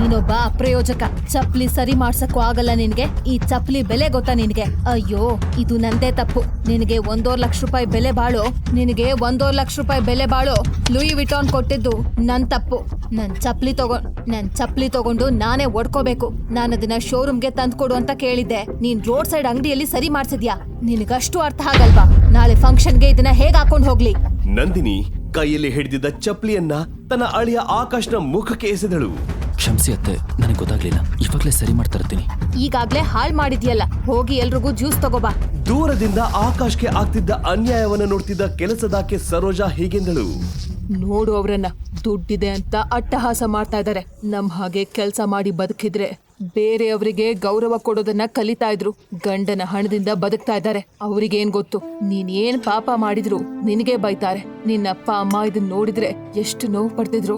ನೀನೊಬ್ಬ ಅಪ್ರಯೋಜಕ. ಚಪ್ಲಿ ಸರಿ ಮಾಡ್ಸಕ್ಕೂ ಆಗಲ್ಲ ನಿನ್ಗೆ. ಈ ಚಪ್ಲಿ ಬೆಲೆ ಗೊತ್ತಾ ನಿನ್ಗೆ? ಅಯ್ಯೋ, ಇದು ನಂದೇ ತಪ್ಪು. ನಿನಗೆ 1.5 ಲಕ್ಷ ರೂಪಾಯಿ ಬೆಲೆ ಬಾಳೋ ಲೂಯಿ ವಿಟಾನ್ ಕೊಟ್ಟಿದ್ದು ನನ್ ತಪ್ಪು. ನನ್ ಚಪ್ಲಿ ತಗೊಂಡು ನಾನೇ ಒಡ್ಕೋಬೇಕು. ನಾನು ಅದನ್ನ ಶೋರೂಮ್ಗೆ ತಂದ್ಕೊಡು ಅಂತ ಕೇಳಿದ್ದೆ. ನೀನ್ ರೋಡ್ ಸೈಡ್ ಅಂಗಡಿಯಲ್ಲಿ ಸರಿ ಮಾಡ್ಸಿದ್ಯಾ? ನಿನಗಷ್ಟು ಅರ್ಥ ಆಗಲ್ವಾ? ನಾಳೆ ಫಂಕ್ಷನ್ಗೆ ಇದನ್ನ ಹೇಗ್ ಹಾಕೊಂಡ್ ಹೋಗ್ಲಿ? ನಂದಿನಿ ಕೈಯಲ್ಲಿ ಹಿಡಿದಿದ್ದ ಚಪ್ಲಿಯನ್ನ ತನ್ನ ಅಳಿಯ ಆಕಾಶ್ನ ಮುಖಕ್ಕೆ ಎಸೆದಳು. ಕ್ಷಮಿಸಿ ಅತ್ತೆ, ನನಗೆ ಗೊತ್ತಾಗ್ಲಿಲ್ಲ. ಇವಾಗ್ಲೇ ಸರಿ ಮಾಡ್ತಾ ಇರ್ತೀನಿ. ಈಗಾಗ್ಲೇ ಹಾಳ್ ಮಾಡಿದ್ಯಲ್ಲ, ಹೋಗಿ ಎಲ್ರಿಗೂ ಜ್ಯೂಸ್ ತಗೋಬಾ. ದೂರದಿಂದ ಆಕಾಶ್ಗೆ ಆಗ್ತಿದ್ದ ಅನ್ಯಾಯವನ್ನ ನೋಡ್ತಿದ್ದ ಕೆಲಸದಾಕೆ ಸರೋಜಾ ಹೀಗೆಂದಳು. ನೋಡು ಅವ್ರನ್ನ, ದುಡ್ಡಿದೆ ಅಂತ ಅಟ್ಟಹಾಸ ಮಾಡ್ತಾ ಇದಾರೆ. ನಮ್ ಹಾಗೆ ಕೆಲ್ಸ ಮಾಡಿ ಬದುಕಿದ್ರೆ ಬೇರೆಯವರಿಗೆ ಗೌರವ ಕೊಡೋದನ್ನ ಕಲಿತಾ ಇದ್ರು. ಗಂಡನ ಹಣದಿಂದ ಬದುಕ್ತಾ ಇದ್ದಾರೆ. ಅವ್ರಿಗೇನ್ ಗೊತ್ತು? ನೀನ್ ಏನ್ ಪಾಪ ಮಾಡಿದ್ರು ನಿನಗೆ ಬೈತಾರೆ. ನಿನ್ನಪ್ಪ ಅಮ್ಮ ಇದನ್ ನೋಡಿದ್ರೆ ಎಷ್ಟು ನೋವು ಪಡ್ತಿದ್ರು.